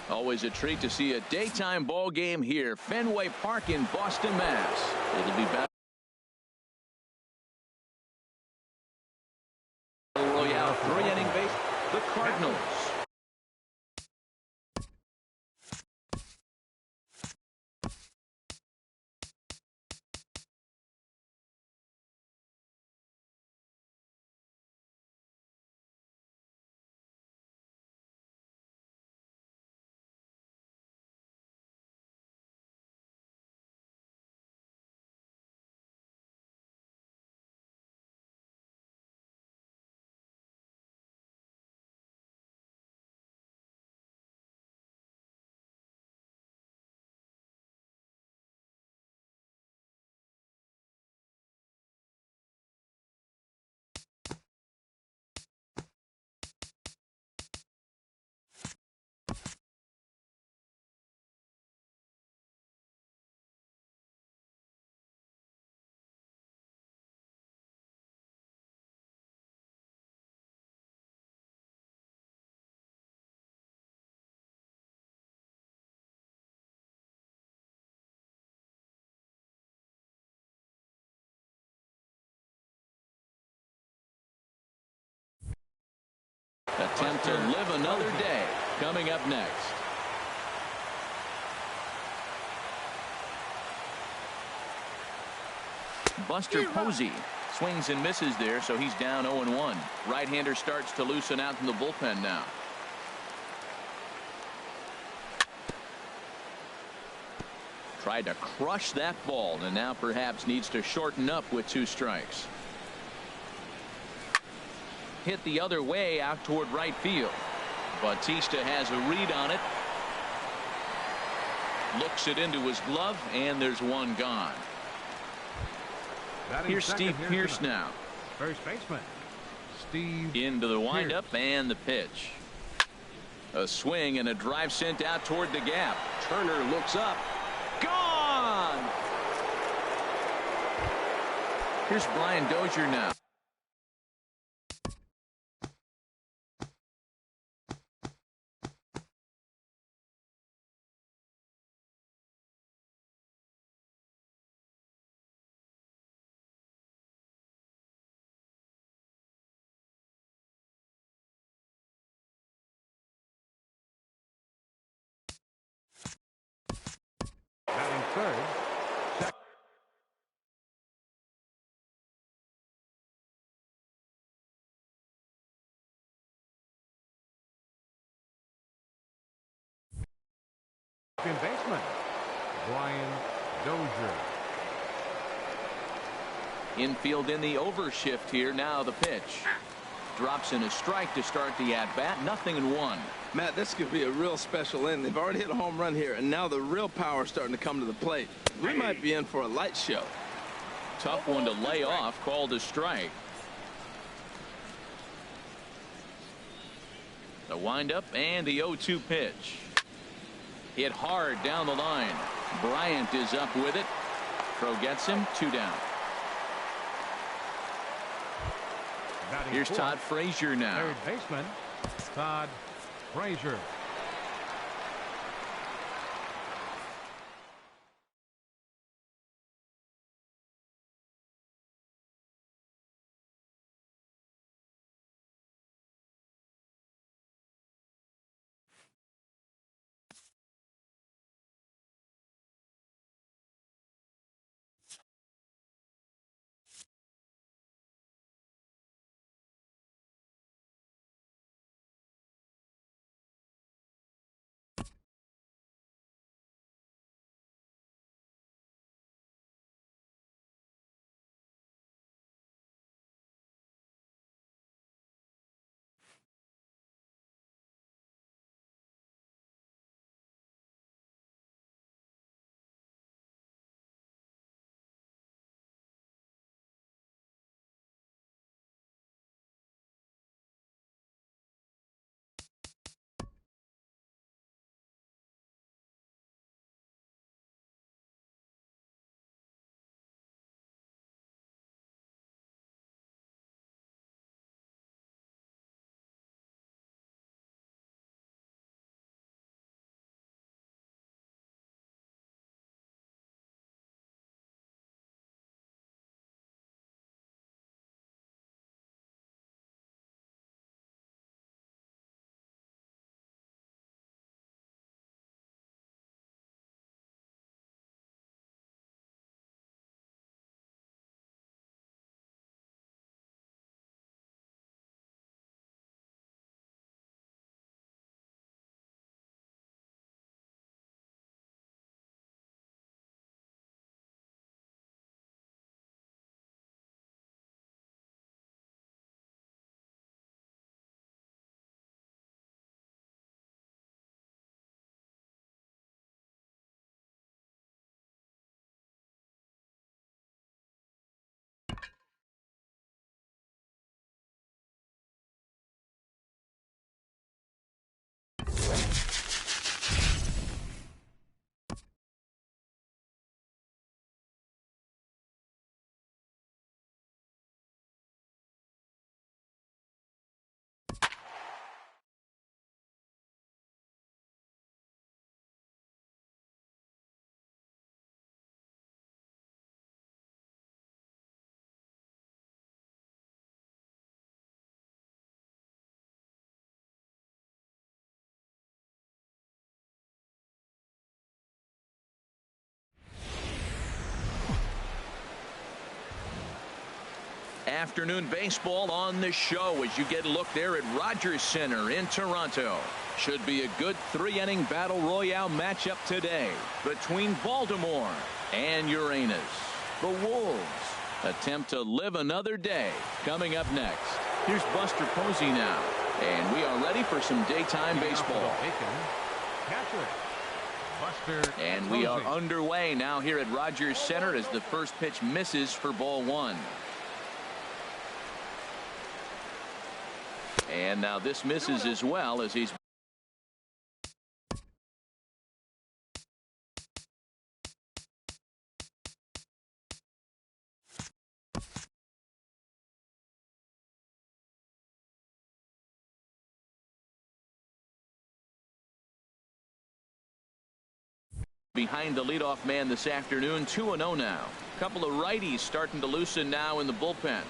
Always a treat to see a daytime ball game here. Fenway Park in Boston, Mass. It'll be Battle Royale 3-inning base. The Cardinals. Attempt to live another day coming up next. Buster Posey swings and misses there, so he's down 0-1. Right-hander starts to loosen out in the bullpen now. Tried to crush that ball and now perhaps needs to shorten up with 2 strikes. Hit the other way out toward right field. Bautista has a read on it. Looks it into his glove, and there's one gone. Here's Steve Pearce now. First baseman Steve into the windup and the pitch. A swing and a drive sent out toward the gap. Turner looks up. Gone. Here's Brian Dozier now. Batting third. Second baseman Brian Dozier. Infield in the overshift here. Now the pitch. Drops in a strike to start the at-bat. 0-1. Matt, this could be a real special inning. They've already hit a home run here, and now the real power is starting to come to the plate. We might be in for a light show. Tough one to lay off. Called a strike. The windup and the 0-2 pitch. Hit hard down the line. Bryant is up with it. Crow gets him. 2 down. Here's Todd Frazier now. Third baseman Todd Frazier. afternoon baseball on the show as you get a look there at Rogers Center in Toronto. Should be a good 3-inning battle royale matchup today between Baltimore and Uranus. The Wolves attempt to live another day. Coming up next, here's Buster Posey now, and we are ready for some daytime baseball. And we are underway now here at Rogers Center as the first pitch misses for ball one. And now this misses as well as he's behind the leadoff man this afternoon. 2-0 now. Couple of righties starting to loosen now in the bullpen.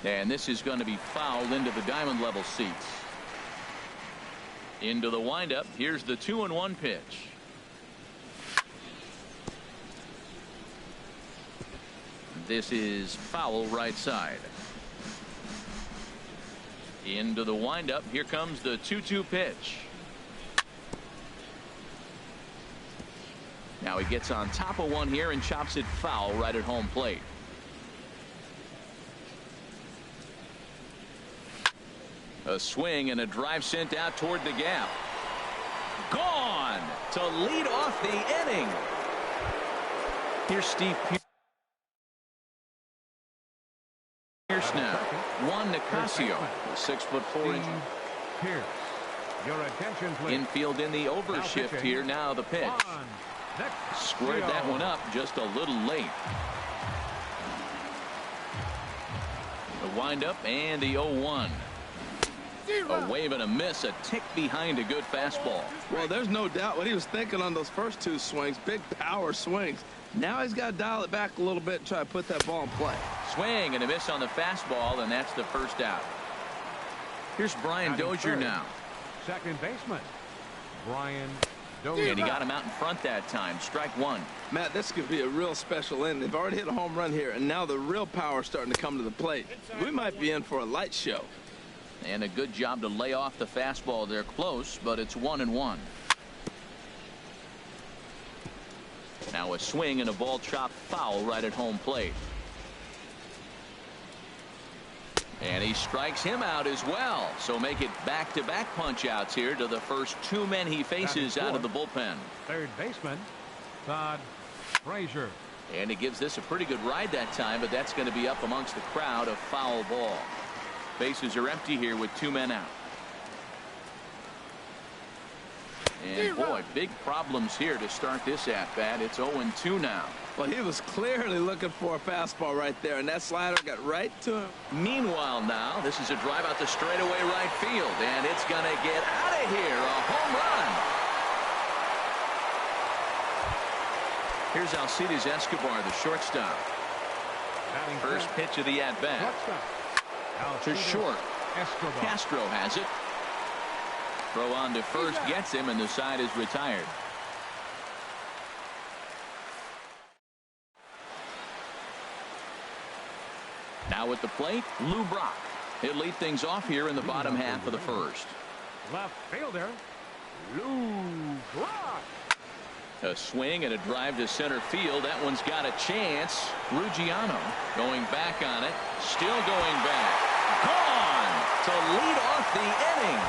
And this is going to be fouled into the diamond level seats. Into the windup. Here's the 2-1 pitch. This is foul right side. Into the windup. Here comes the 2-2 pitch. Now he gets on top of one here and chops it foul right at home plate. A swing and a drive sent out toward the gap. Gone to lead off the inning. Here's Steve Pierce now. Juan Nicasio, 6'4". Pierce. Your attention, please. Infield in the overshift here. Now the pitch. Squared that one up just a little late. The windup and the 0-1. A wave and a miss, a tick behind a good fastball. Well, there's no doubt what he was thinking on those first two swings. Big power swings. Now he's got to dial it back a little bit and try to put that ball in play. Swing and a miss on the fastball, and that's the first out. Here's Brian Dozier now. Second baseman, Brian Dozier. And he got him out in front that time. Strike one. Matt, this could be a real special inning. They've already hit a home run here, and now the real power is starting to come to the plate. We might be in for a light show. And a good job to lay off the fastball. They're close, but it's 1-1. Now a swing and a ball chopped foul right at home plate. And he strikes him out as well. So make it back-to-back punch-outs here to the first two men he faces out of the bullpen. Third baseman, Todd Frazier. And he gives this a pretty good ride that time, but that's going to be up amongst the crowd. A foul ball. Bases are empty here with two men out. And boy, big problems here to start this at-bat. It's 0-2 now. Well, he was clearly looking for a fastball right there, and that slider got right to him. Meanwhile now, this is a drive out the straightaway right field, and it's going to get out of here. A home run. Here's Alcides Escobar, the shortstop. First pitch of the at-bat. To short. Castro has it. Throw on to first gets him, and the side is retired. Now at the plate, Lou Brock. He'll lead things off here in the bottom half of the first. Left fielder, Lou Brock. A swing and a drive to center field. That one's got a chance. Ruggiano going back on it. Still going back. Gone to lead off the inning.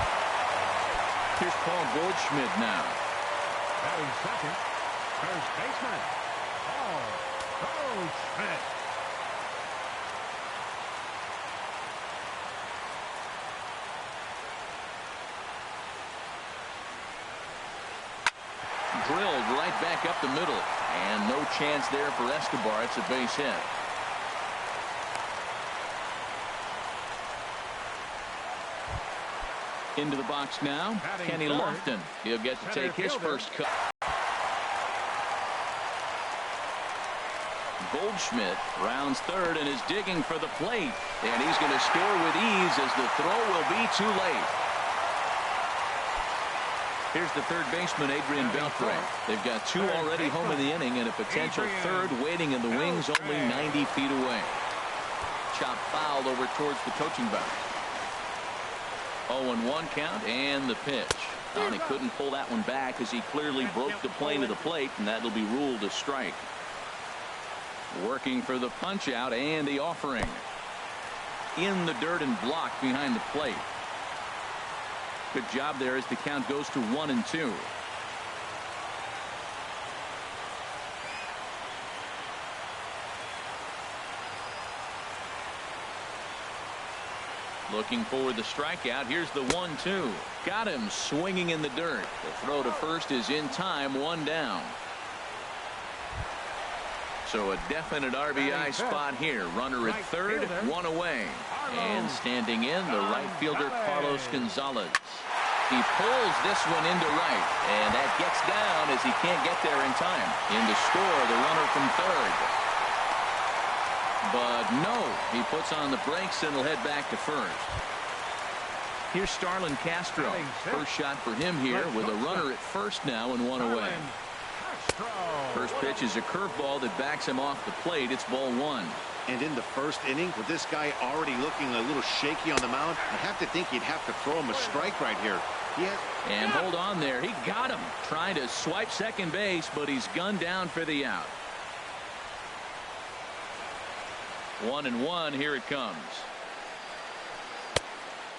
Here's Paul Goldschmidt now. Batting second, first baseman, Paul Goldschmidt. Drilled right back up the middle, and no chance there for Escobar. It's a base hit. Into the box now, Kenny Lofton. He'll get to take his first cut. Goldschmidt rounds third and is digging for the plate, and he's going to score with ease as the throw will be too late. Here's the third baseman, Adrian Beltre. They've got two already home in the inning and a potential third waiting in the wings only 90 feet away. Chop foul over towards the coaching box. 0-1 count and the pitch. He couldn't pull that one back as he clearly broke the plane of the plate, and that'll be ruled a strike. Working for the punch out and the offering. In the dirt and blocked behind the plate. Good job there as the count goes to 1-2. Looking for the strikeout. Here's the 1-2. Got him swinging in the dirt. The throw to first is in time, one down. So a definite RBI spot here. Runner at third, one away. And standing in, the right fielder, Carlos Gonzalez. He pulls this one into right, and that gets down as he can't get there in time. In to score, the runner from third. But no, he puts on the brakes and will head back to first. Here's Starlin Castro. First shot for him here with a runner at first now and one away. First pitch is a curveball that backs him off the plate. It's ball one. And in the first inning, with this guy already looking a little shaky on the mound, I have to think you'd have to throw him a strike right here. And hold on there. He got him. Trying to swipe second base, but he's gunned down for the out. 1-1. Here it comes.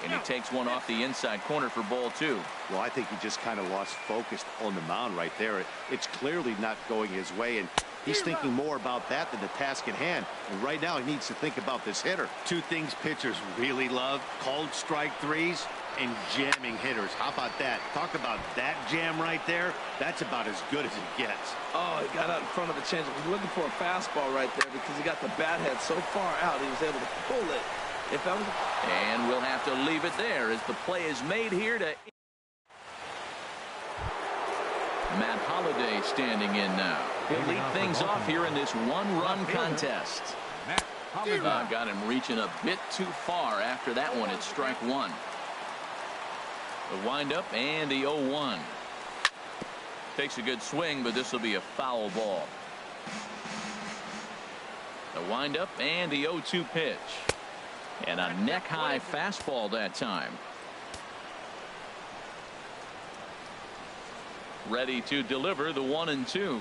And he takes one off the inside corner for ball two. Well, I think he just kind of lost focus on the mound right there. It's clearly not going his way, and he's thinking more about that than the task at hand. And right now he needs to think about this hitter. Two things pitchers really love: cold strike threes and jamming hitters. How about that? Talk about that jam right there. That's about as good as it gets. Oh, he got out in front of the changeup. He was looking for a fastball right there because he got the bat head so far out he was able to pull it. If that was... And we'll have to leave it there as the play is made here to... Matt Holliday standing in now. He'll lead things off here in this one-run contest. Got him reaching a bit too far after that one. It's strike one. The windup and the 0-1. Takes a good swing, but this will be a foul ball. The windup and the 0-2 pitch. And a neck-high fastball that time. Ready to deliver the 1-2.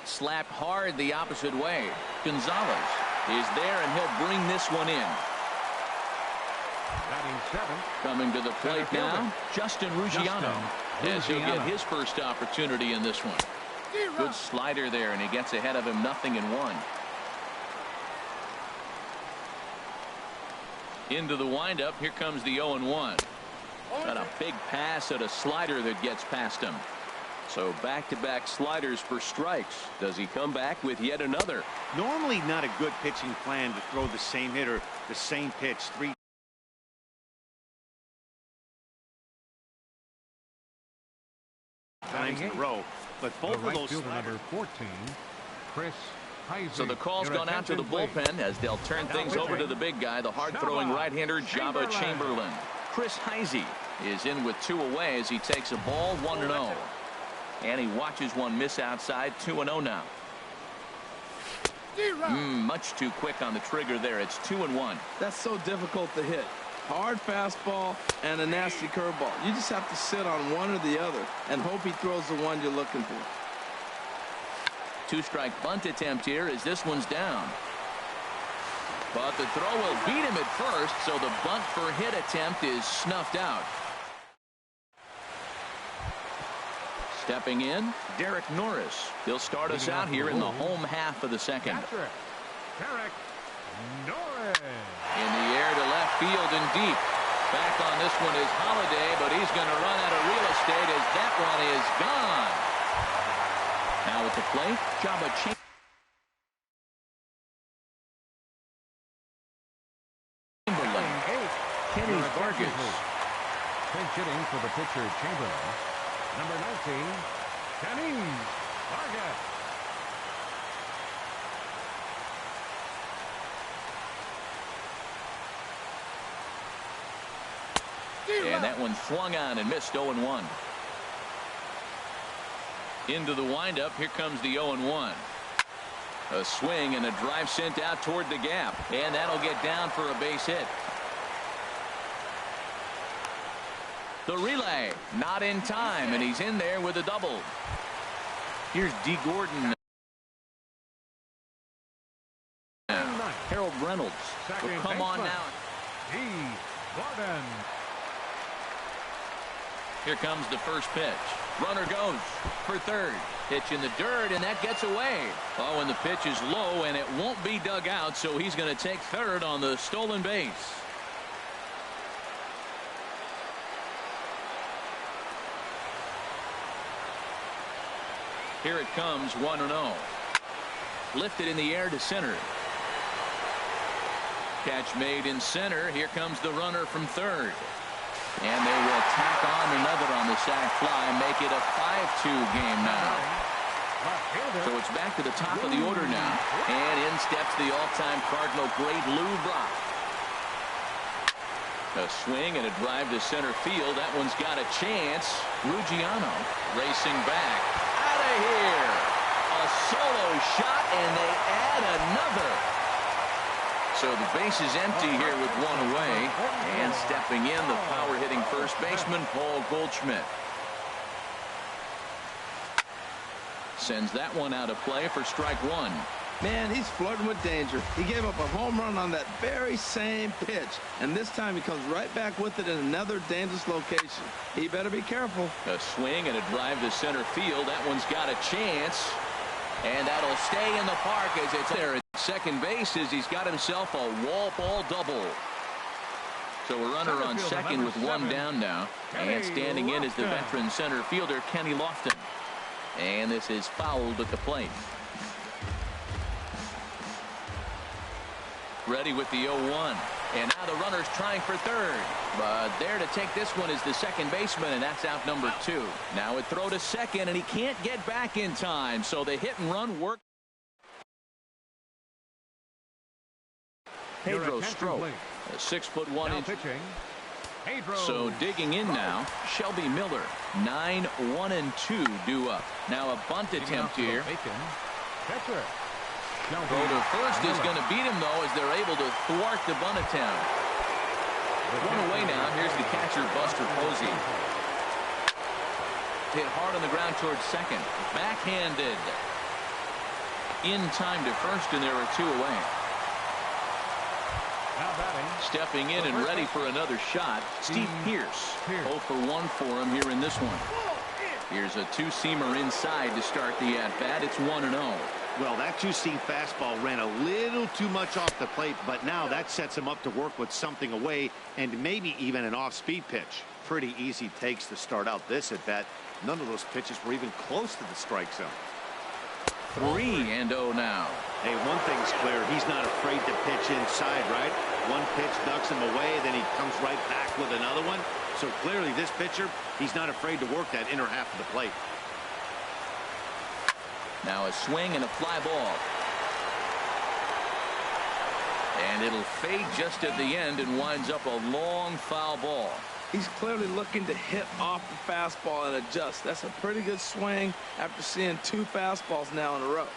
Slapped hard the opposite way. Gonzalez is there, and he'll bring this one in. Coming to the plate now, Justin Ruggiano. As he'll get his first opportunity in this one. Good slider there, and he gets ahead of him 0-1. Into the windup. Here comes the 0-1. Got a big pass at a slider that gets past him. So back-to-back sliders for strikes. Does he come back with yet another? Normally not a good pitching plan to throw the same hitter the same pitch 3 times in a row, but both of those number 14, Chris Heisey. So the call's gone out to the bullpen as they'll turn things over to the big guy, the hard-throwing right-hander Jabba Chamberlain. Chris Heisey is in with two away as he takes a ball 1-0. And he watches one miss outside. 2-0 now. Much too quick on the trigger there. It's 2-1. That's so difficult to hit. Hard fastball and a nasty curveball. You just have to sit on one or the other and hope he throws the one you're looking for. Two-strike bunt attempt here as this one's down. But the throw will beat him at first, so the bunt for hit attempt is snuffed out. Stepping in, Derek Norris. He'll start us out here in the home half of the second. Derek Norris. In the air to left field and deep. Back on this one is Holliday, but he's going to run out of real estate as that one is gone. Now at the plate, Jabba Chamberlain. Kenny Vargas. Pinch hitting for the pitcher Chamberlain. Number 19, Kenny Vargas. And that one swung on and missed. 0-1. Into the windup. Here comes the 0-1. A swing and a drive sent out toward the gap. And that'll get down for a base hit. The relay not in time, and he's in there with a double. Here's D. Gordon. Harold Reynolds will come on now. D. Gordon. Here comes the first pitch. Runner goes for third. Pitch in the dirt, and that gets away. Oh, and the pitch is low, and it won't be dug out, so he's going to take third on the stolen base. Here it comes, 1-0. Lifted in the air to center. Catch made in center. Here comes the runner from third. And they will tack on another on the sac fly, make it a 5-2 game now. So it's back to the top of the order now. And in steps the all-time Cardinal great Lou Brock. A swing and a drive to center field. That one's got a chance. Ruggiano racing back. Out of here. A solo shot, and they add another. So the base is empty here with one away. And stepping in, the power-hitting first baseman, Paul Goldschmidt. Sends that one out of play for strike one. Man, he's flirting with danger. He gave up a home run on that very same pitch. And this time he comes right back with it in another dangerous location. He better be careful. A swing and a drive to center field. That one's got a chance. And that'll stay in the park as it's there at second base as he's got himself a wall ball double. So a runner on second with one down now. And standing in is the veteran center fielder, Kenny Lofton. And this is fouled at the plate. Ready with the 0-1. And now the runner's trying for third. But there to take this one is the second baseman, and that's out number 2. Now a throw to second, and he can't get back in time. So the hit and run work. Pedro Strop, a 6'1" inch. So digging in now, Shelby Miller, 9-1-2 due up. Now a bunt attempt here. Throw to first is going to beat him, though, as they're able to thwart the bunt attempt. One away now. Here's the catcher, Buster Posey. Hit hard on the ground towards second. Backhanded. In time to first, and there are 2 away. Stepping in and ready for another shot, Steve Pearce. 0 for 1 for him here in this one. Here's a two-seamer inside to start the at-bat. It's 1-0. Well, that two-seam fastball ran a little too much off the plate, but now that sets him up to work with something away and maybe even an off-speed pitch. Pretty easy takes to start out this at-bat. None of those pitches were even close to the strike zone. 3-0 now. Hey, one thing's clear. He's not afraid to pitch inside, right? One pitch ducks him away, then he comes right back with another one. So clearly this pitcher, he's not afraid to work that inner half of the plate. Now a swing and a fly ball. And it'll fade just at the end and winds up a long foul ball. He's clearly looking to hit off the fastball and adjust. That's a pretty good swing after seeing 2 fastballs now in a row.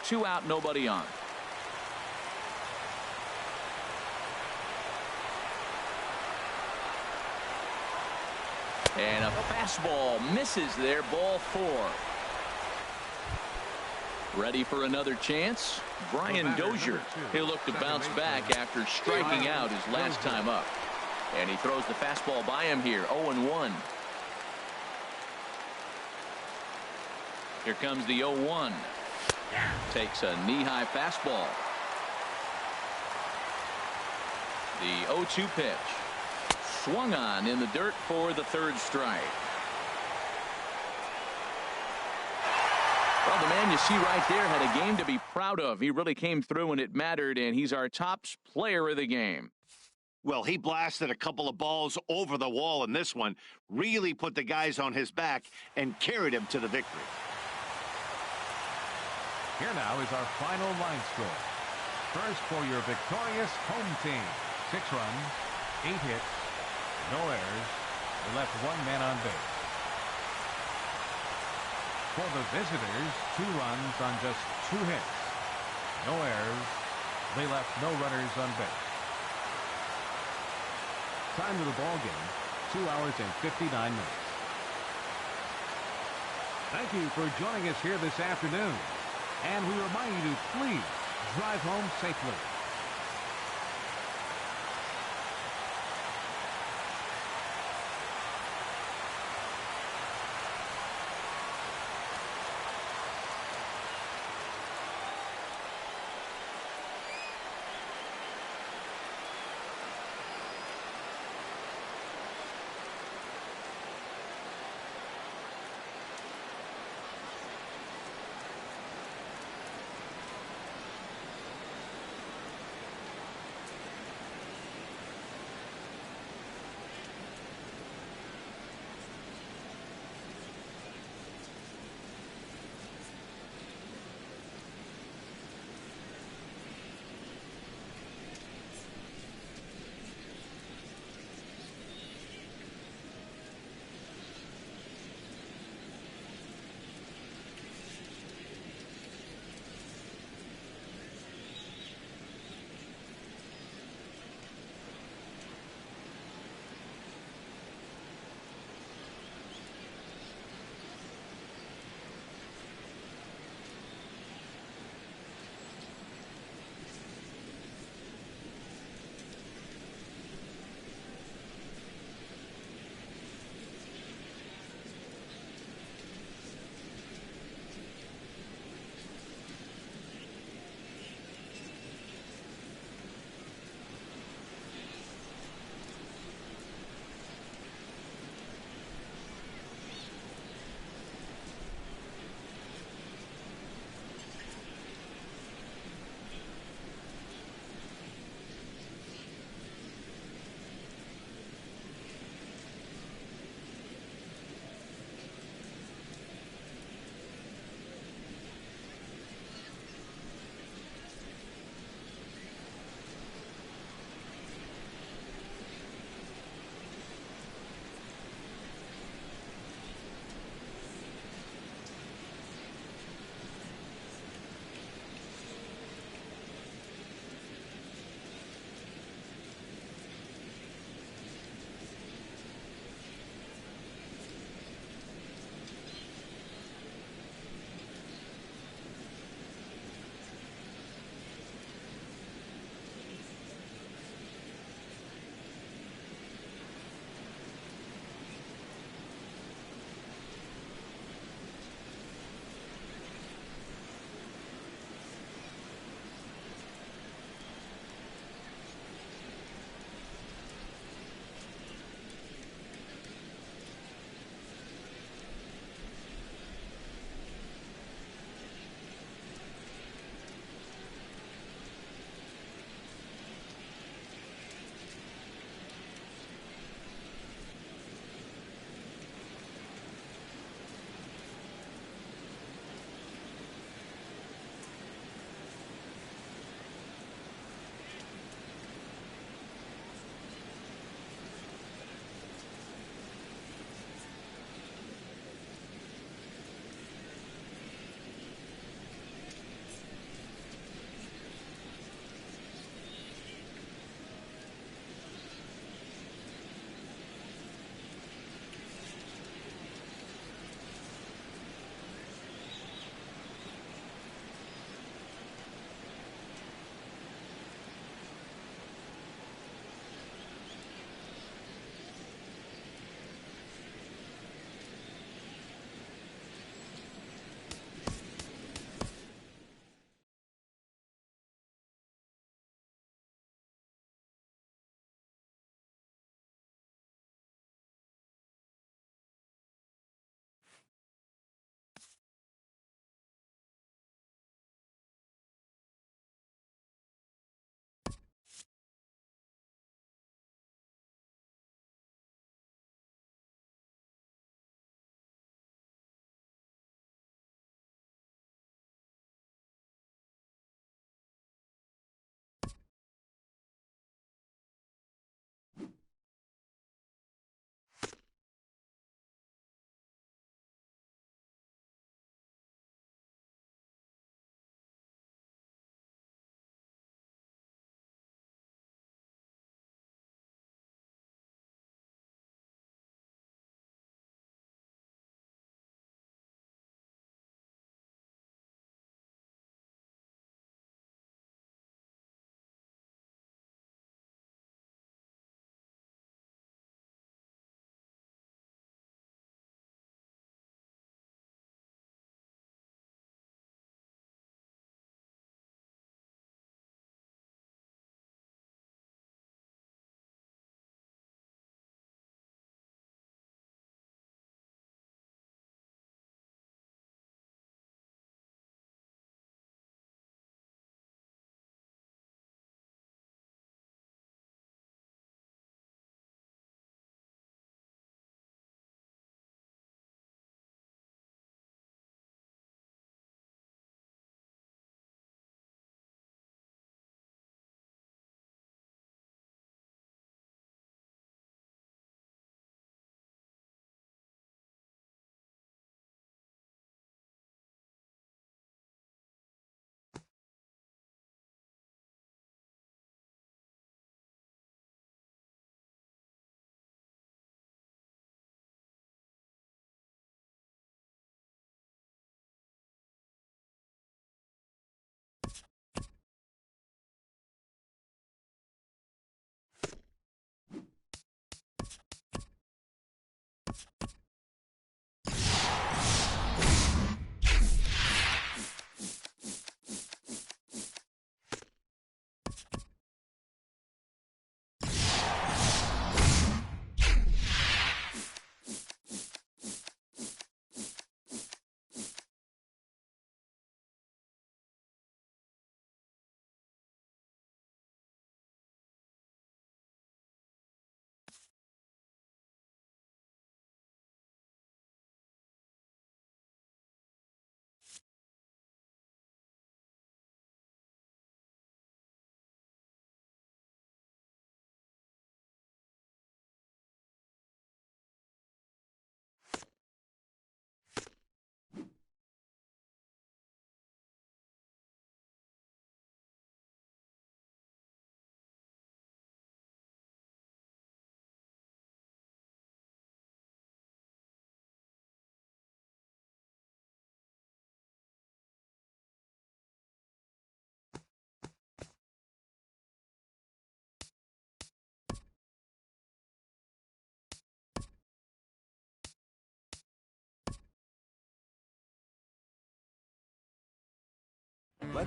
2 out, nobody on. And a fastball misses there, ball 4. Ready for another chance? Brian Dozier. He'll look to bounce back after striking out his last time up. And he throws the fastball by him here, 0-1. Here comes the 0-1. Takes a knee-high fastball. The 0-2 pitch. Swung on in the dirt for the third strike. Well, the man you see right there had a game to be proud of. He really came through when it mattered, and he's our top player of the game. Well, he blasted a couple of balls over the wall in this one, really put the guys on his back and carried him to the victory. Here now is our final line score. First for your victorious home team. 6 runs, 8 hits, no errors. They left 1 man on base. For the visitors, 2 runs on just 2 hits. No errors. They left no runners on base. Time of the ball game, 2 hours and 59 minutes. Thank you for joining us here this afternoon. And we remind you to please drive home safely.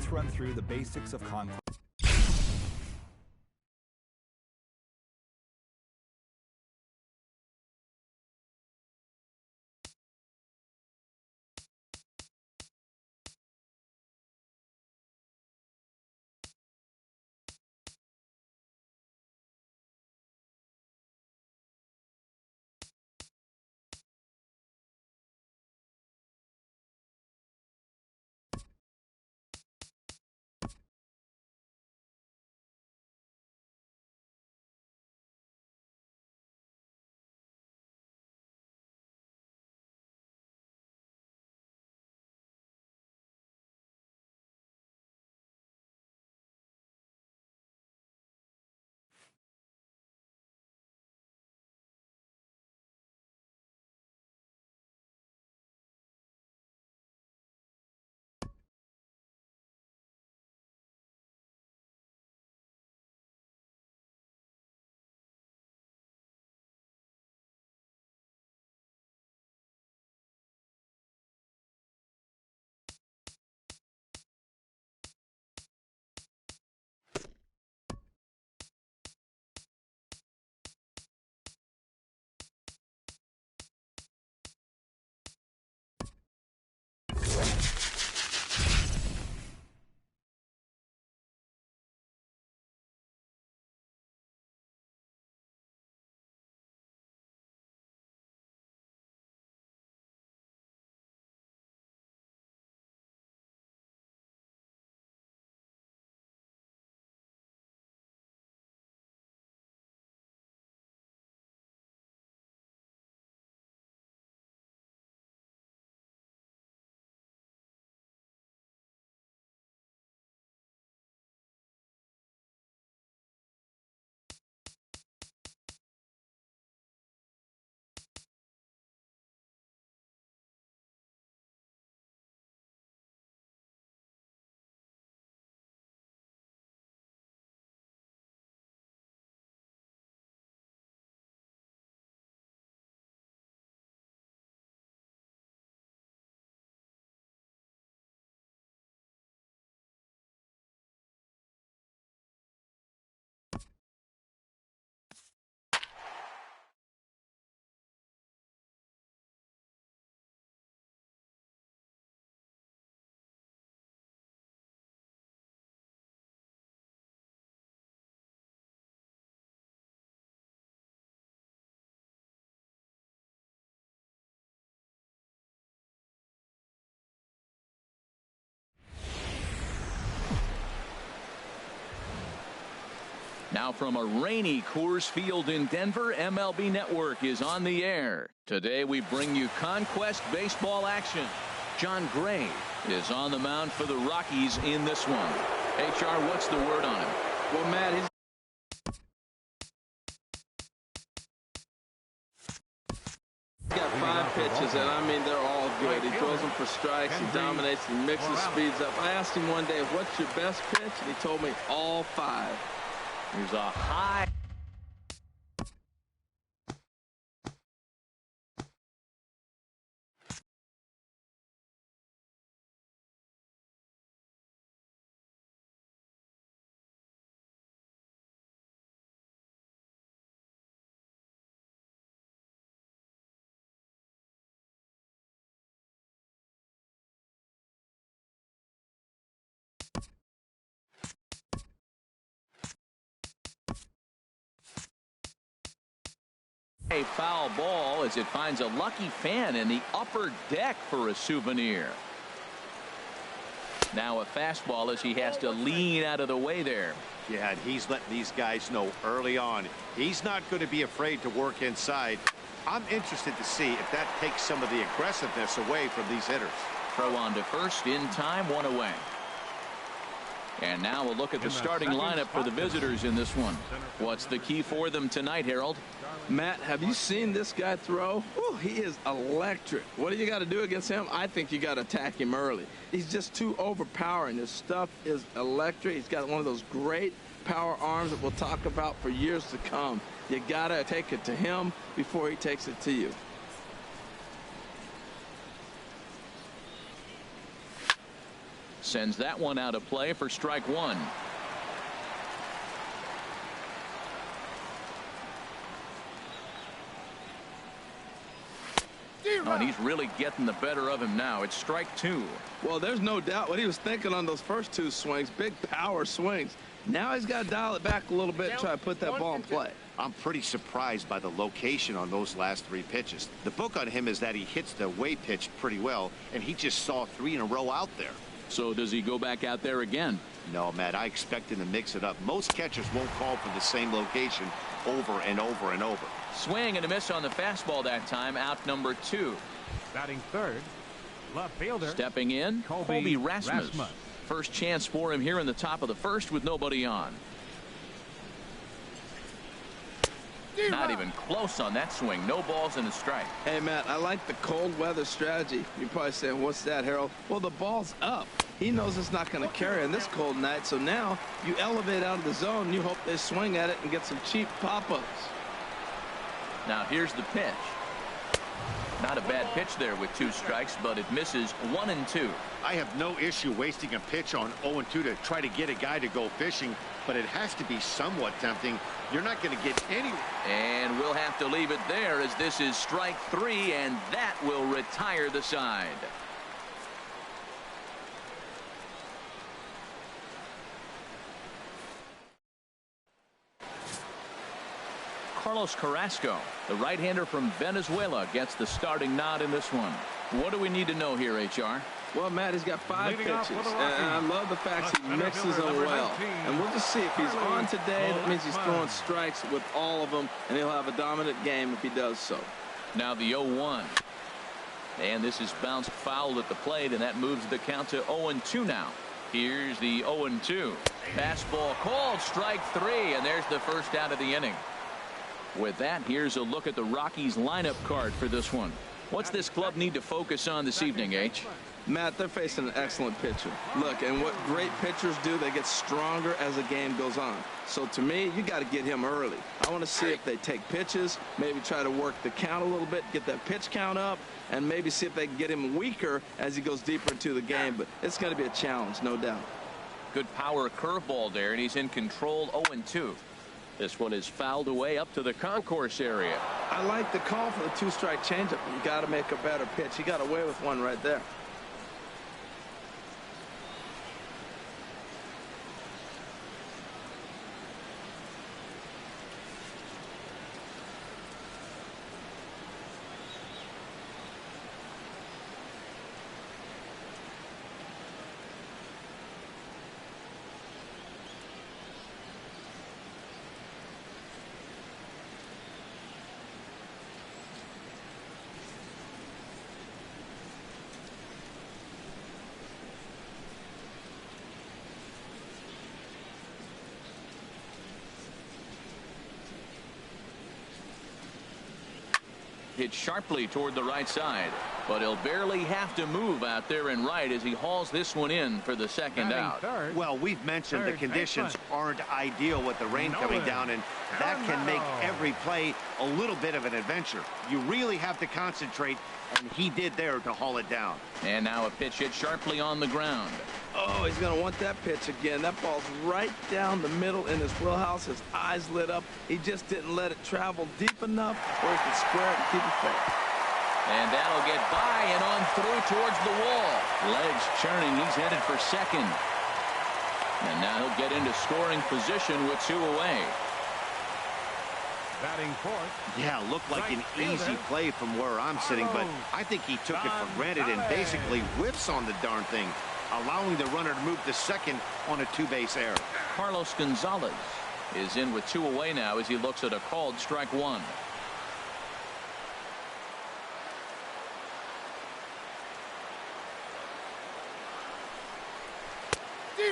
let's run through the basics of conquest. Now from a rainy Coors Field in Denver, MLB Network is on the air. Today we bring you Conquest baseball action. John Gray is on the mound for the Rockies in this one. HR, what's the word on him? Well, Matt, he's got 5 pitches, and I mean, they're all good. He throws them for strikes, he dominates, he mixes speeds up. I asked him one day, what's your best pitch? And he told me all 5. Here's a high. A foul ball as it finds a lucky fan in the upper deck for a souvenir. Now a fastball as he has to lean out of the way there. Yeah, and he's letting these guys know early on he's not going to be afraid to work inside. I'm interested to see if that takes some of the aggressiveness away from these hitters. Throw on to first in time, 1 away. And now we'll look at the starting lineup for the visitors in this one. What's the key for them tonight, Harold? Matt, have you seen this guy throw? Whew, he is electric. What do you got to do against him? I think you got to attack him early. He's just too overpowering. His stuff is electric. He's got one of those great power arms that we'll talk about for years to come. You got to take it to him before he takes it to you. Sends that one out of play for strike one. Oh, and he's really getting the better of him now. It's strike two. Well, there's no doubt what he was thinking on those first two swings. Big power swings. Now he's got to dial it back a little bit and try to put that ball in play. I'm pretty surprised by the location on those last three pitches. The book on him is that he hits the way pitch pretty well, and he just saw 3 in a row out there. So does he go back out there again? No, Matt, I expect him to mix it up. Most catchers won't call for the same location over and over and over. Swing and a miss on the fastball that time. Out number 2. Batting third, left fielder. Stepping in, Colby Rasmus. First chance for him here in the top of the first with nobody on. Not even close on that swing. No balls and a strike. Hey, Matt, I like the cold weather strategy. You're probably saying, what's that, Harold? Well, the ball's up. He knows it's not going to carry on this cold night, so now you elevate out of the zone and you hope they swing at it and get some cheap pop-ups. Now here's the pitch. Not a bad pitch there with 2 strikes, but it misses 1 and 2. I have no issue wasting a pitch on 0-2 to try to get a guy to go fishing, but it has to be somewhat tempting. You're not going to get any. And we'll have to leave it there as this is strike 3, and that will retire the side. Carlos Carrasco, the right-hander from Venezuela, gets the starting nod in this one. What do we need to know here, HR? Well, Matt, he's got 5 pitches, and I love the fact he mixes them well. And we'll just see if he's on today. That means he's throwing strikes with all of them, and he'll have a dominant game if he does so. Now the 0-1. And this is bounced foul at the plate, and that moves the count to 0-2 now. Here's the 0-2. Fastball called, strike 3, and there's the first out of the inning. With that, here's a look at the Rockies lineup card for this one. What's this club need to focus on this evening, H? Matt, they're facing an excellent pitcher. Look, and what great pitchers do, they get stronger as the game goes on. So to me, you got to get him early. I want to see if they take pitches, maybe try to work the count a little bit, get that pitch count up, and maybe see if they can get him weaker as he goes deeper into the game. But it's going to be a challenge, no doubt. Good power curveball there, and he's in control. 0-2. This one is fouled away up to the concourse area. I like the call for the 2-strike changeup. You got to make a better pitch. He got away with one right there. Hit sharply toward the right side, but he'll barely have to move out there and right as he hauls this one in for the second out. Well, we've mentioned the conditions aren't ideal with the rain coming down, and that can make every play a little bit of an adventure. You really have to concentrate, and he did there to haul it down. And now a pitch hit sharply on the ground. Oh, he's going to want that pitch again. That ball's right down the middle in his wheelhouse. His eyes lit up. He just didn't let it travel deep enough where he could square it and keep it fair. And that'll get by and on through towards the wall. Legs churning. He's headed for second. And now he'll get into scoring position with 2 away. Batting fourth. Yeah, looked like an easy play from where I'm sitting, but I think he took it for granted and basically whiffs on the darn thing, allowing the runner to move to second on a 2-base error. Carlos Gonzalez is in with 2 away now as he looks at a called strike 1.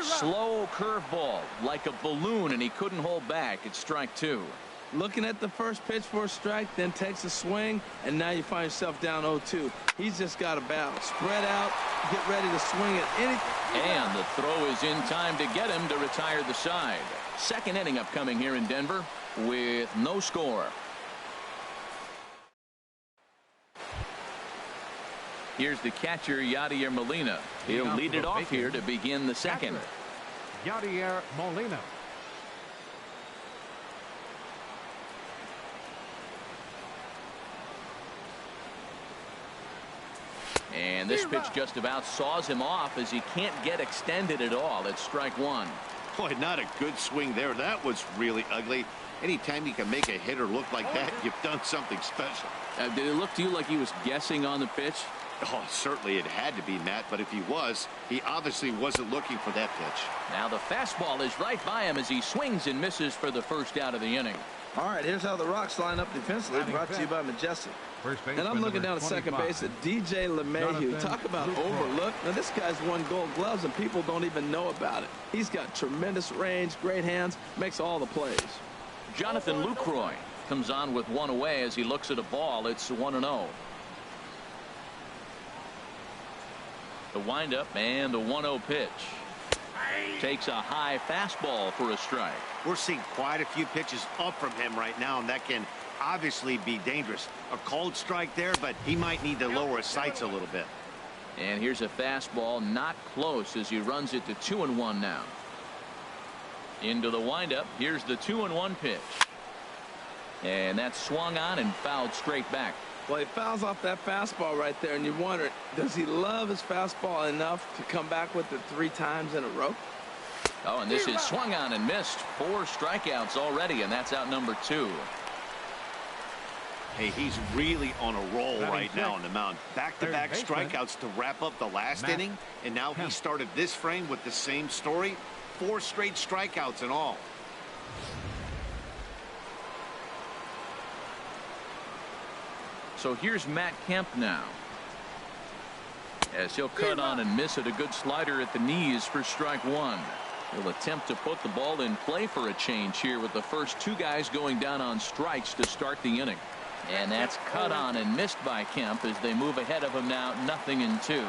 Slow curveball like a balloon, and he couldn't hold back. It's strike 2. Looking at the first pitch for a strike, then takes a swing, and now you find yourself down 0-2. He's just got a battle. Spread out, get ready to swing at anything. And the throw is in time to get him to retire the side. Second inning upcoming here in Denver with no score. Here's the catcher, Yadier Molina. He'll lead it off here to begin the second. Yadier Molina. And this pitch just about saws him off as he can't get extended at all. It's strike one. Boy, not a good swing there. That was really ugly. Anytime you can make a hitter look like that, you've done something special. Did it look to you like he was guessing on the pitch? Oh, certainly it had to be, Matt, but if he was, he obviously wasn't looking for that pitch. Now the fastball is right by him as he swings and misses for the first out of the inning. All right, here's how the Rocks line up defensively, brought to you by Majestic. And I'm looking down at second base at DJ LeMahieu. Talk about overlooked. Now, this guy's won Gold Gloves, and people don't even know about it. He's got tremendous range, great hands, makes all the plays. Jonathan Lucroy comes on with one away as he looks at a ball. It's 1-0. The windup and the 1-0 pitch. Takes a high fastball for a strike. We're seeing quite a few pitches up from him right now, and that can obviously be dangerous. A cold strike there, but he might need to lower his sights a little bit. And here's a fastball not close as he runs it to 2-1 now. Into the windup. Here's the 2-1 pitch. And that's swung on and fouled straight back. Well, he fouls off that fastball right there, and you wonder, does he love his fastball enough to come back with it 3 times in a row? Oh, and this is swung on and missed. 4 strikeouts already, and that's out number 2. Hey, he's really on a roll right now on the mound. Back-to-back strikeouts to wrap up the last inning, and now he started this frame with the same story. 4 straight strikeouts in all. So here's Matt Kemp now, as he'll cut on and miss it. A good slider at the knees for strike one. He'll attempt to put the ball in play for a change here with the first 2 guys going down on strikes to start the inning. And that's cut on and missed by Kemp as they move ahead of him now 0-2.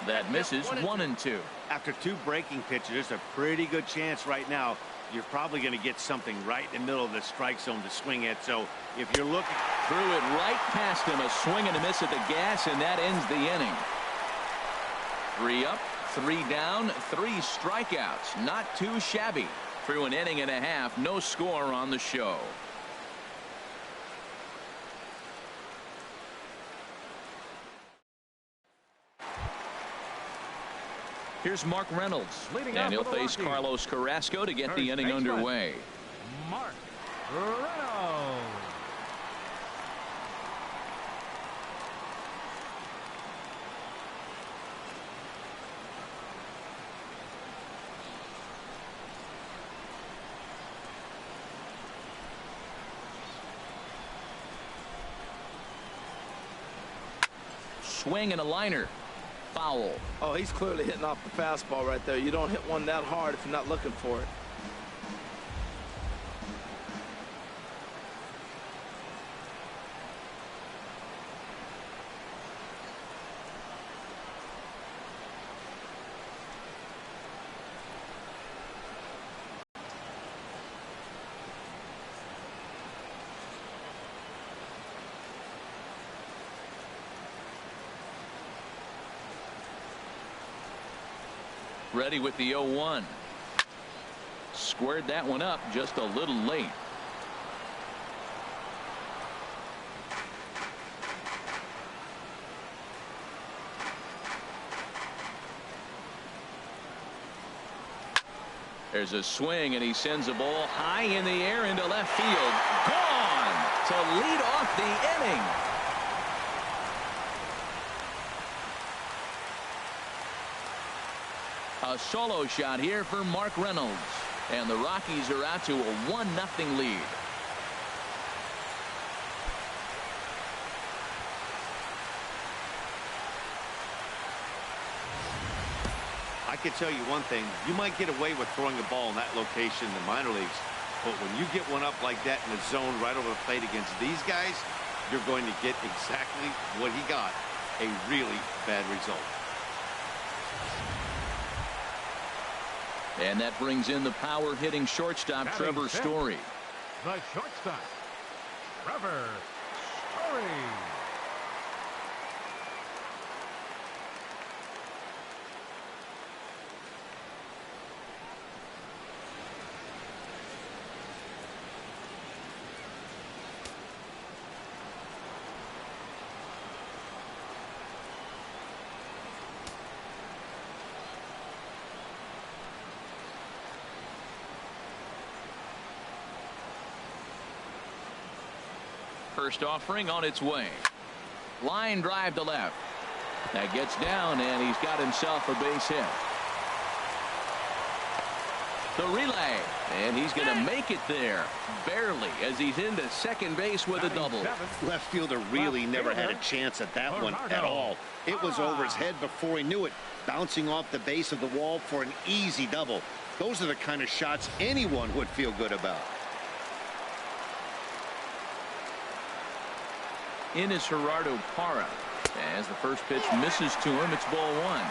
That misses 1-2. After 2 breaking pitches, there's a pretty good chance right now you're probably going to get something right in the middle of the strike zone to swing at. So if you're looking, threw it right past him, a swing and a miss at the gas, and that ends the inning. 3 up, 3 down, 3 strikeouts. Not too shabby through an inning and a half. No score on the show. Here's Mark Reynolds, and he'll face Carlos Carrasco to get the inning underway. Mark Reynolds. Swing and a liner. Foul. Oh, he's clearly hitting off the fastball right there. You don't hit one that hard if you're not looking for it. Ready with the 0-1. Squared that one up just a little late. There's a swing, and he sends a ball high in the air into left field. Gone to lead off the inning. A solo shot here for Mark Reynolds, and the Rockies are out to a 1-0 lead. I can tell you one thing, you might get away with throwing a ball in that location in the minor leagues, but when you get one up like that in the zone right over the plate against these guys, you're going to get exactly what he got, a really bad result. And that brings in the power hitting shortstop Trevor Story. The shortstop, Trevor Story. First offering on its way. Line drive to left. That gets down, and he's got himself a base hit. The relay, and he's going to make it there, barely, as he's into second base with a double. Left fielder really never had a chance at that one at all. It was over his head before he knew it, bouncing off the base of the wall for an easy double. Those are the kind of shots anyone would feel good about. In is Gerardo Parra. As the first pitch misses to him, it's ball one.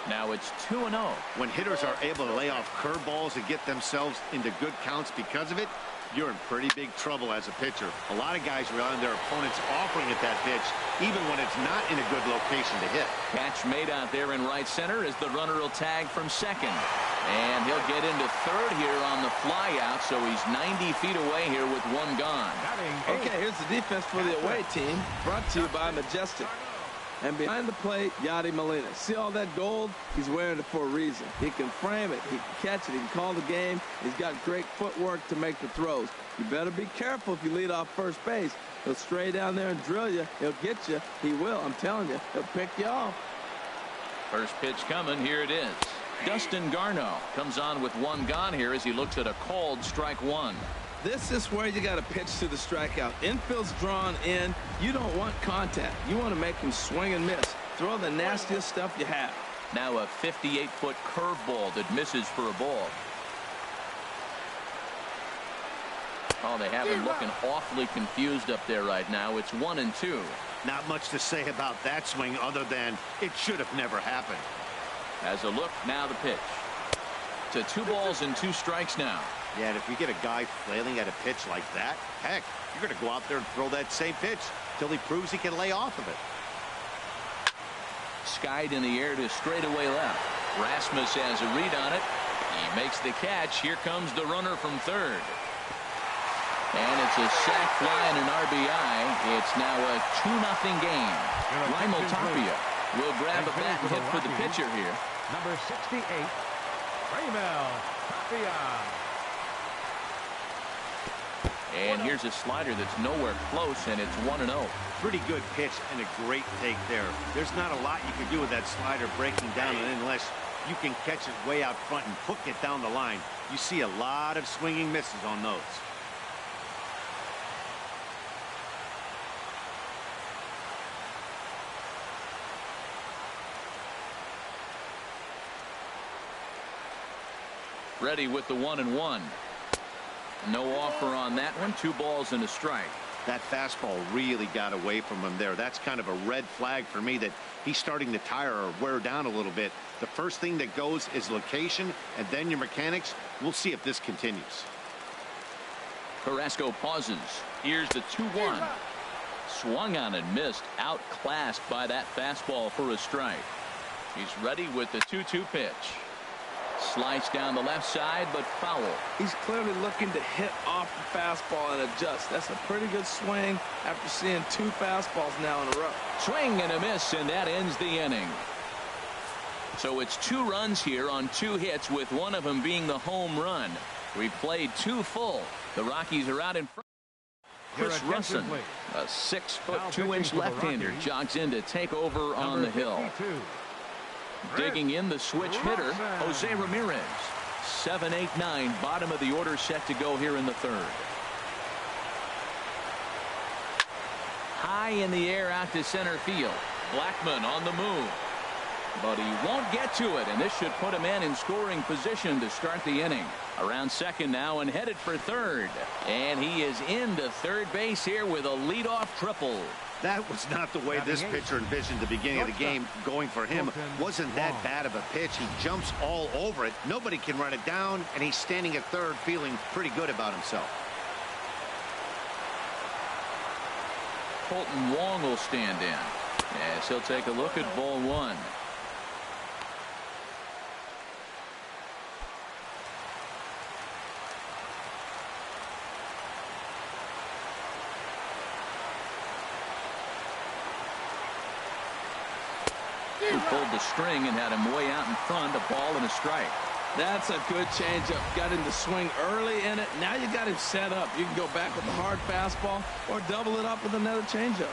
Now it's 2-0. When hitters are able to lay off curveballs and get themselves into good counts because of it, you're in pretty big trouble as a pitcher. A lot of guys rely on their opponents offering at that pitch, even when it's not in a good location to hit. Catch made out there in right center as the runner will tag from second. And he'll get into third here on the fly out, so he's 90 feet away here with one gone. Okay, here's the defense for the away team, brought to you by Majestic. And behind the plate, Yadi Molina. See all that gold? He's wearing it for a reason. He can frame it, he can catch it, he can call the game. He's got great footwork to make the throws. You better be careful if you lead off first base. He'll stray down there and drill you. He'll get you. He will, I'm telling you. He'll pick you off. First pitch coming. Here it is. Dustin Garneau comes on with one gone here as he looks at a called strike one. This is where you got to pitch to the strikeout. Infield's drawn in. You don't want contact. You want to make him swing and miss. Throw the nastiest stuff you have. Now a 58-foot curveball that misses for a ball. Oh, they have him looking awfully confused up there right now. It's 1-2. Not much to say about that swing other than it should have never happened. As a look, now the pitch. To 2 balls and 2 strikes now. Yeah, and if you get a guy flailing at a pitch like that, heck, you're going to go out there and throw that same pitch till he proves he can lay off of it. Skied in the air to straightaway left. Rasmus has a read on it. He makes the catch. Here comes the runner from third. And it's a sac fly and an RBI. It's now a 2-0 game. Raimel Tapia will grab a bat and hit for the pitcher here. Number 68, Raimel Tapia. And here's a slider that's nowhere close, and it's 1-0. Pretty good pitch and a great take there. There's not a lot you can do with that slider breaking down unless you can catch it way out front and hook it down the line. You see a lot of swinging misses on those. Ready with the 1-1. No offer on that one. 2 balls and a strike. That fastball really got away from him there. That's kind of a red flag for me that he's starting to tire or wear down a little bit. The first thing that goes is location and then your mechanics. We'll see if this continues. Carrasco pauses. Here's the 2-1. Swung on and missed. Outclassed by that fastball for a strike. He's ready with the 2-2 pitch. Slice down the left side, but foul. He's clearly looking to hit off the fastball and adjust. That's a pretty good swing after seeing 2 fastballs now in a row. Swing and a miss, and that ends the inning. So it's 2 runs here on 2 hits, with one of them being the home run. We played 2 full. The Rockies are out in front. Chris Russin, a 6-foot 2-inch left-hander, jogs in to take over on the hill. Digging in the switch hitter, Jose Ramirez. 7, 8, 9, bottom of the order set to go here in the third. High in the air out to center field. Blackmon on the move. But he won't get to it, and this should put a man in scoring position to start the inning. Around second now and headed for third. And he is into third base here with a leadoff triple. That was not the way this pitcher envisioned the beginning of the game. Going for him wasn't that bad of a pitch. He jumps all over it. Nobody can run it down, and he's standing at third feeling pretty good about himself. Colton Wong will stand in as he'll take a look at ball 1. Who pulled the string and had him way out in front, a ball and a strike. That's a good changeup. Got him to swing early in it. Now you got him set up. You can go back with a hard fastball or double it up with another changeup.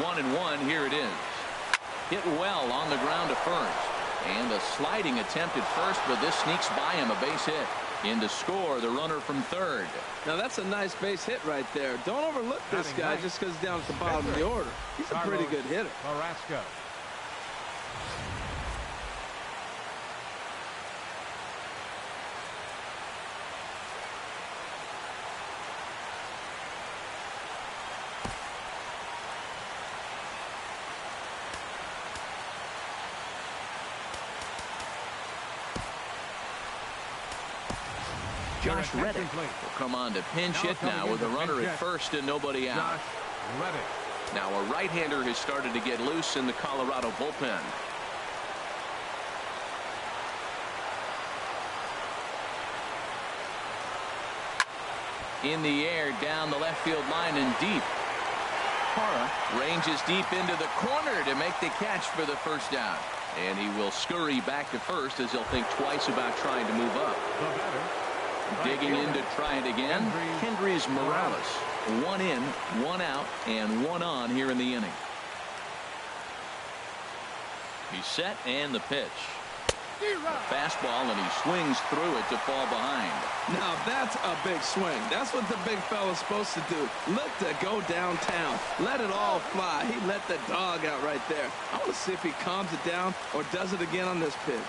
1-1, here it is. Hit well on the ground to first. And a sliding attempt at first, but this sneaks by him, a base hit. In to score, the runner from third. Now that's a nice base hit right there. Don't overlook this guy just because he's down at the bottom of the order. He's a pretty good hitter. Carrasco. Josh Reddick will come on to pinch hit now with a runner at first and nobody out. Josh Reddick. Now a right-hander has started to get loose in the Colorado bullpen. In the air, down the left field line and deep. Parra ranges deep into the corner to make the catch for the first down. And he will scurry back to first as he'll think twice about trying to move up. Digging in to try it again, Kendrys Morales. 1 in, 1 out, and 1 on here in the inning. He's set and the pitch. A fastball and he swings through it to fall behind. Now that's a big swing. That's what the big fella's supposed to do. Look to go downtown. Let it all fly. He let the dog out right there. I want to see if he calms it down or does it again on this pitch.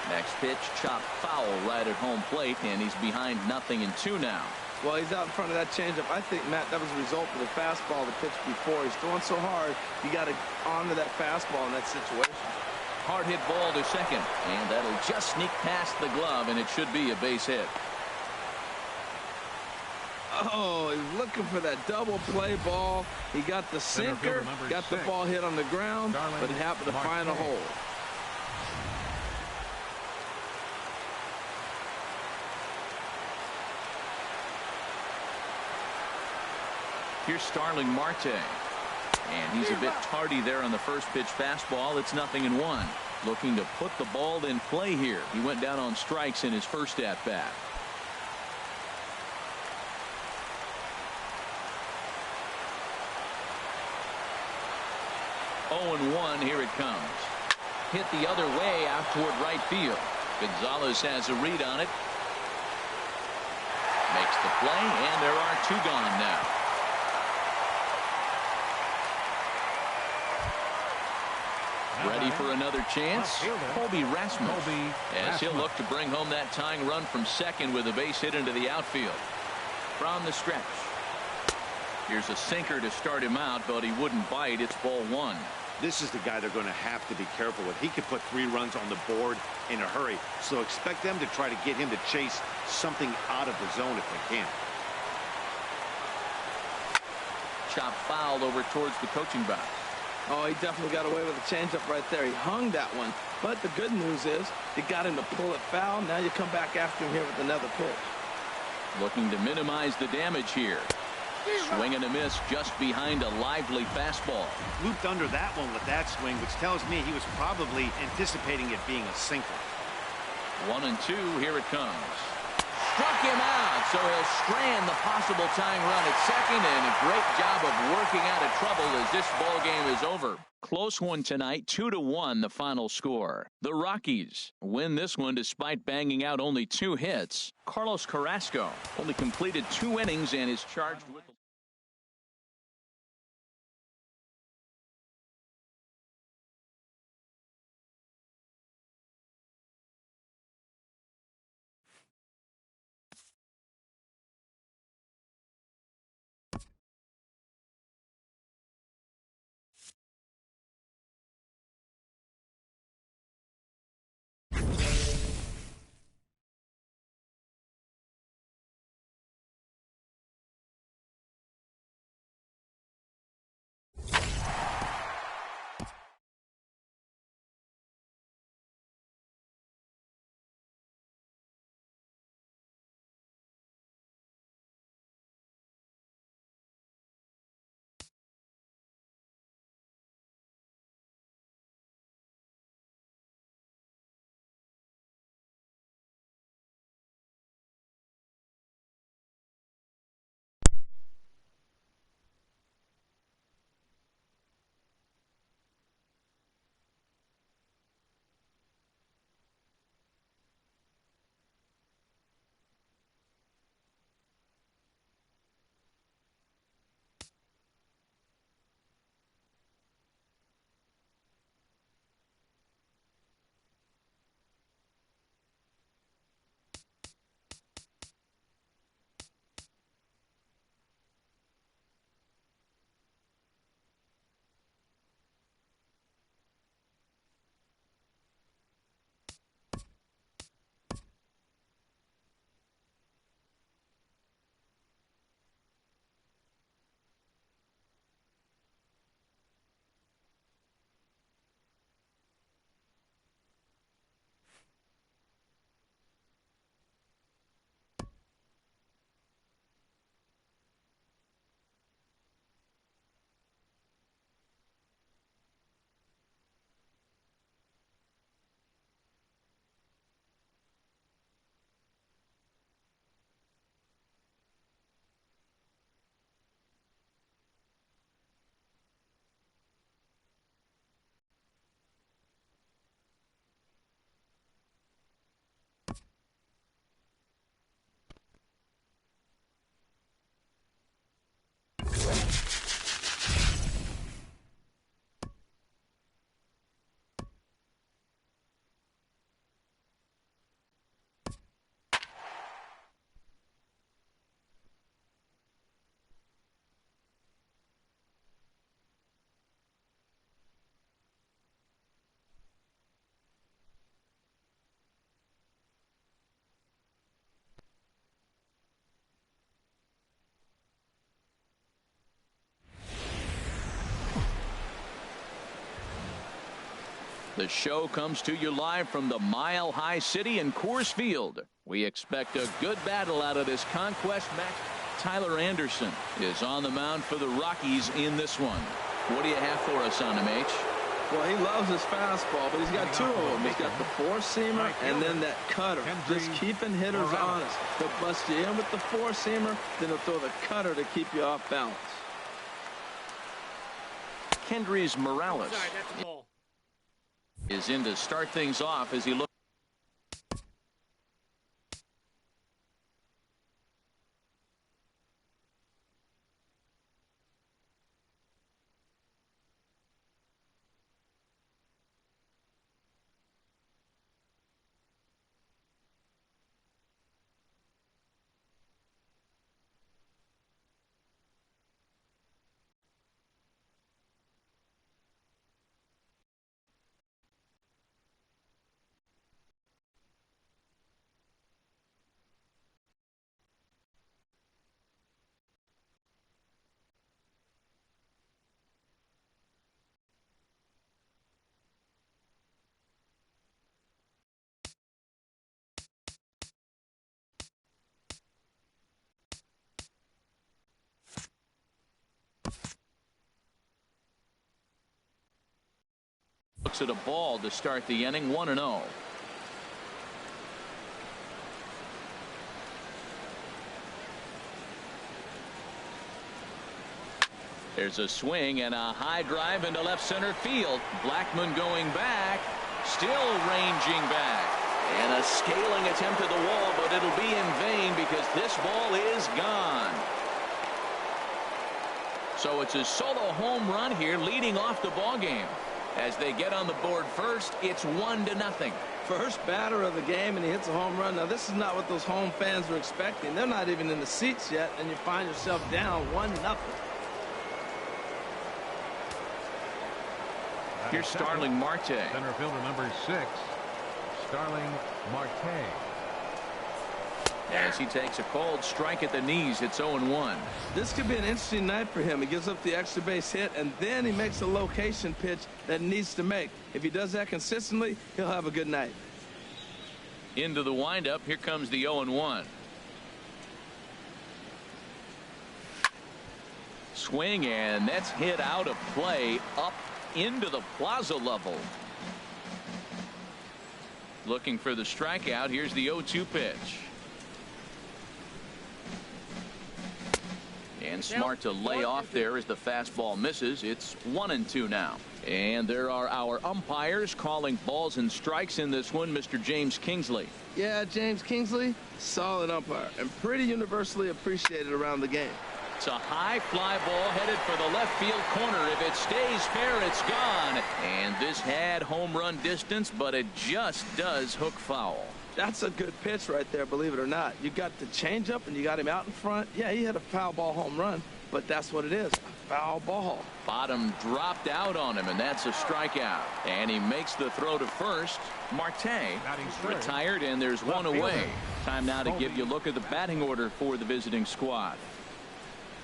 Next pitch, chopped foul right at home plate, and he's behind 0-2 now. Well, he's out in front of that changeup. I think, Matt, that was a result of the fastball the pitch before. He's throwing so hard, you got to honor that fastball in that situation. Hard hit ball to second, and that'll just sneak past the glove, and it should be a base hit. Oh, he's looking for that double play ball. He got the sinker, got the ball hit on the ground, but it happened to find a hole. Here's Starling Marte. And he's a bit tardy there on the first pitch fastball. It's 0-1. Looking to put the ball in play here. He went down on strikes in his first at bat. Oh, 1, here it comes. Hit the other way out toward right field. Gonzalez has a read on it. Makes the play, and there are 2 gone now. Ready for another chance, Colby Rasmus, as he'll look to bring home that tying run from second with a base hit into the outfield. From the stretch. Here's a sinker to start him out, but he wouldn't bite. It's ball 1. This is the guy they're going to have to be careful with. He could put 3 runs on the board in a hurry, so expect them to try to get him to chase something out of the zone if they can. Chop fouled over towards the coaching box. Oh, he definitely got away with a changeup right there. He hung that one. But the good news is you got him to pull it foul. Now you come back after him here with another pitch. Looking to minimize the damage here. Swing and a miss just behind a lively fastball. Looped under that one with that swing, which tells me he was probably anticipating it being a sinker. 1-2, here it comes. Struck him out, so he'll strand the possible tying run at second, and a great job of working out of trouble as this ball game is over. Close one tonight, 2-1 the final score. The Rockies win this one despite banging out only 2 hits. Carlos Carrasco only completed 2 innings and is charged with The show comes to you live from the Mile High City in Coors Field. We expect a good battle out of this conquest match. Tyler Anderson is on the mound for the Rockies in this one. What do you have for us on him, H? Well, he loves his fastball, but he's got two of them. He's got the four-seamer and then that cutter. Just keeping hitters honest. He'll bust you in with the four-seamer, then he'll throw the cutter to keep you off balance. Kendrys Morales is in to start things off as he looks. Looks at a ball to start the inning. 1-0. There's a swing and a high drive into left center field. Blackmon going back, still ranging back, and a scaling attempt at the wall, but it'll be in vain because this ball is gone. So it's a solo home run here, leading off the ball game. As they get on the board first, it's 1-0. First batter of the game, and he hits a home run. Now, this is not what those home fans were expecting. They're not even in the seats yet, and you find yourself down 1-0. Here's Starling Marte. Center fielder number 6, Starling Marte. As he takes a cold strike at the knees, it's 0-1. This could be an interesting night for him. He gives up the extra base hit, and then he makes a location pitch that he needs to make. If he does that consistently, he'll have a good night. Into the windup, here comes the 0-1. Swing, and that's hit out of play up into the plaza level. Looking for the strikeout. Here's the 0-2 pitch. And smart to lay off there as the fastball misses. It's 1-2 now. And there are our umpires calling balls and strikes in this one. Mr. James Kingsley. Yeah, James Kingsley, solid umpire and pretty universally appreciated around the game. It's a high fly ball headed for the left field corner. If it stays fair, it's gone. And this had home run distance, but it just does hook foul. That's a good pitch right there, believe it or not. You got the changeup and you got him out in front. Yeah, he had a foul ball home run, but that's what it is, a foul ball. Bottom dropped out on him, and that's a strikeout. And he makes the throw to first. Marte retired, and there's one away. Time now to give you a look at the batting order for the visiting squad.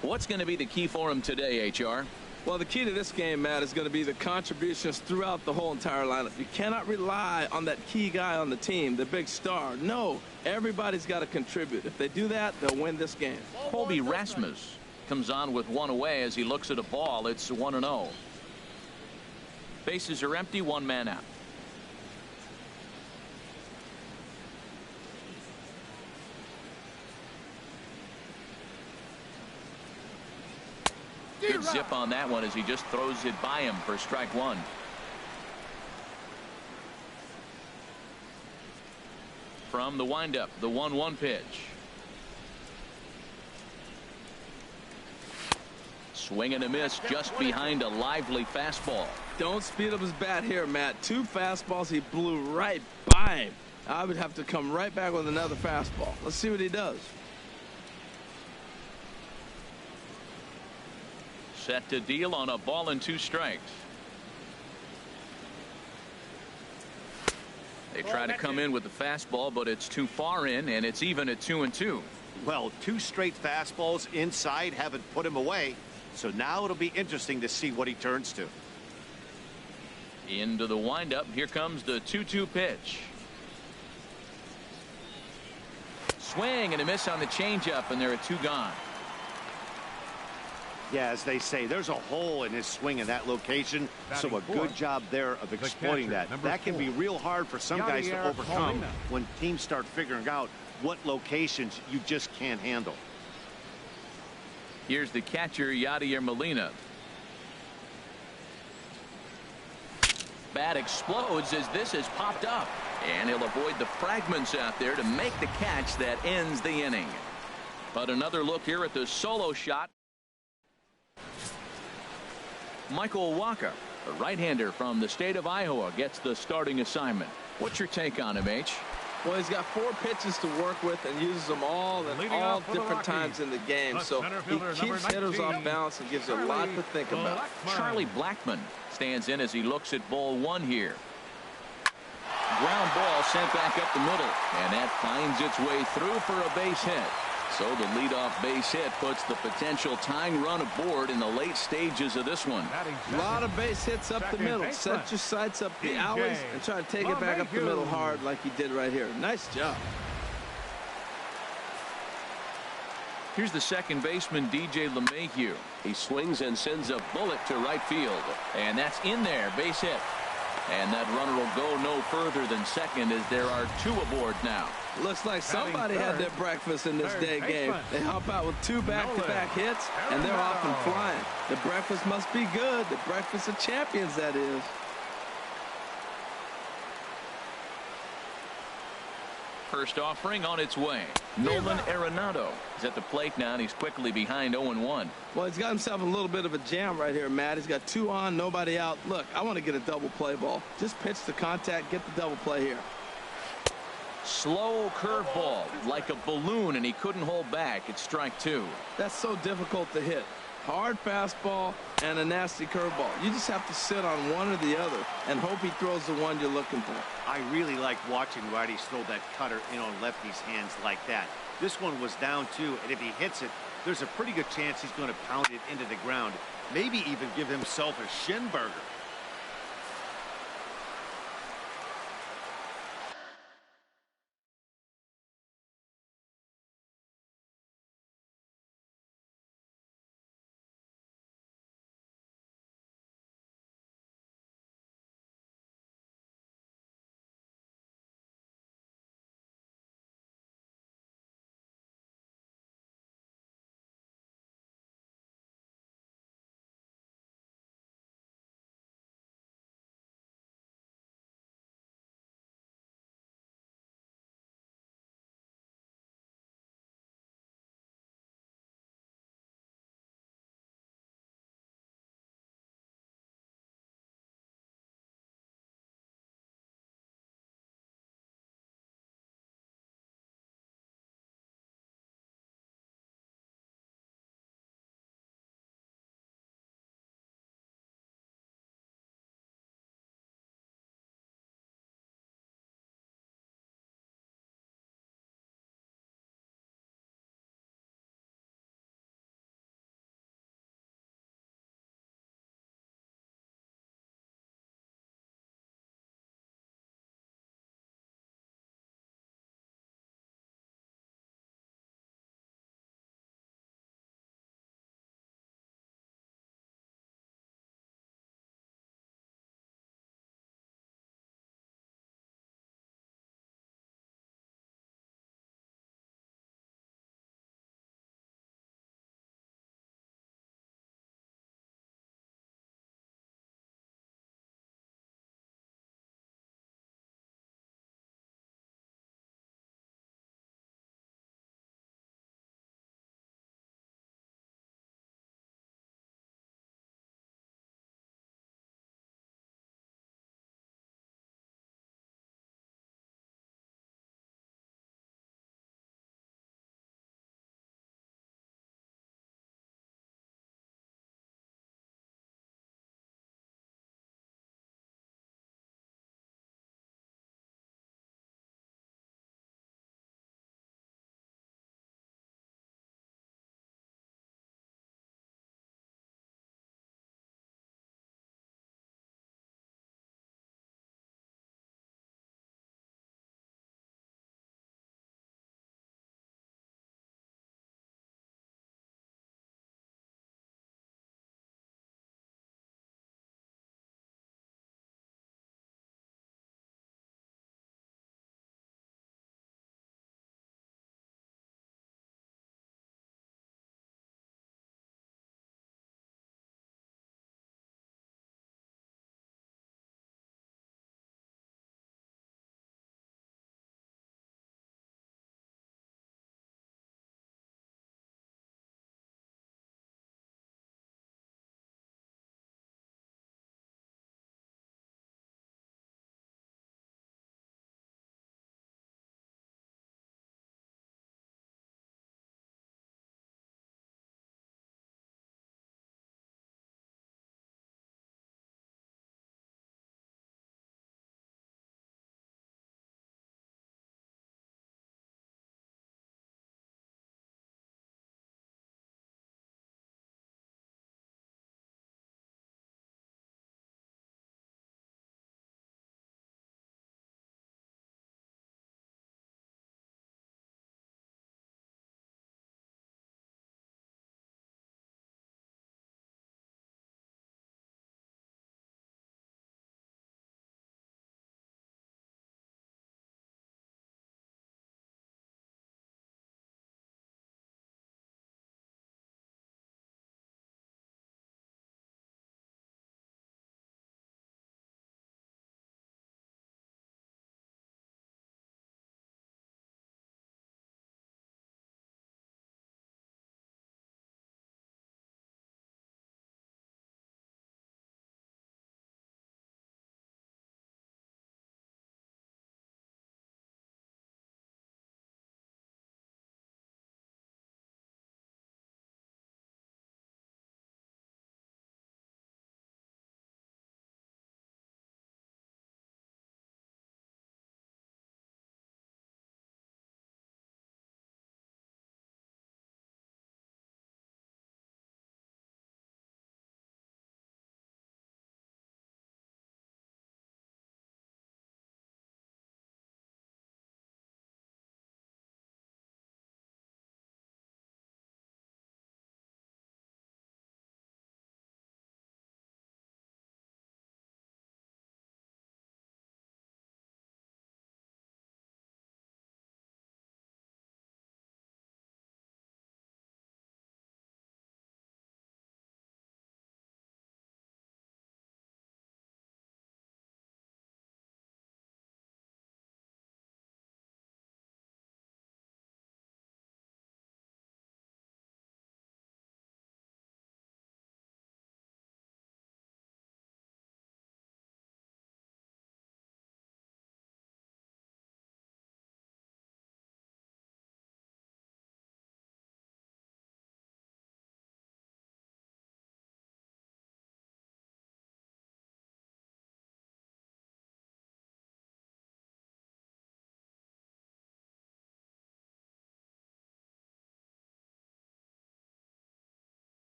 What's going to be the key for him today, HR? Well, the key to this game, Matt, is going to be the contributions throughout the whole entire lineup. You cannot rely on that key guy on the team, the big star. No, everybody's got to contribute. If they do that, they'll win this game. Colby Rasmus comes on with one away as he looks at a ball. It's 1-0. Bases are empty, one man out. Good zip on that one as he just throws it by him for strike one. From the windup, the 1-1 pitch. Swing and a miss just behind a lively fastball. Don't speed up his bat here, Matt. Two fastballs, he blew right by him. I would have to come right back with another fastball. Let's see what he does. Set to deal on a ball and 2 strikes. They try to come in with the fastball, but it's too far in, and it's even at 2-2. Well, 2 straight fastballs inside haven't put him away. So now it'll be interesting to see what he turns to. Into the windup. Here comes the 2-2 pitch. Swing and a miss on the changeup, and there are 2 gone. Yeah, as they say, there's a hole in his swing in that location, so a good job there of exploiting that. That can be real hard for some guys to overcome when teams start figuring out what locations you just can't handle. Here's the catcher, Yadier Molina. Bat explodes as this is popped up, and he'll avoid the fragments out there to make the catch that ends the inning. But another look here at the solo shot. Michael Wacha, a right-hander from the state of Iowa, gets the starting assignment. What's your take on him, H? Well, he's got 4 pitches to work with and uses them all at all different times in the game. So he keeps hitters off balance and gives you a lot to think about. Charlie Blackmon stands in as he looks at ball 1 here. Ground ball sent back up the middle, and that finds its way through for a base hit. So the leadoff base hit puts the potential tying run aboard in the late stages of this one. A lot of base hits up the middle. Set your sights up the alleys and try to take it back up the middle hard like he did right here. Nice job. Here's the second baseman, DJ LeMahieu. He swings and sends a bullet to right field. And that's in there, base hit. And that runner will go no further than second as there are 2 aboard now. Looks like somebody had their breakfast in this day game. They hop out with 2 back-to-back hits, and they're off and flying. The breakfast must be good. The breakfast of champions, that is. First offering on its way. Nolan Arenado is at the plate now, and he's quickly behind 0-1. Well, he's got himself a little bit of a jam right here, Matt. He's got 2 on, nobody out. Look, I want to get a double play ball. Just pitch the contact, get the double play here. Slow curveball, like a balloon, and he couldn't hold back. It's strike 2. That's so difficult to hit. Hard fastball and a nasty curveball. You just have to sit on one or the other and hope he throws the one you're looking for. I really like watching righties throw that cutter in on lefties' hands like that. This one was down 2, and if he hits it, there's a pretty good chance he's going to pound it into the ground. Maybe even give himself a shin burger.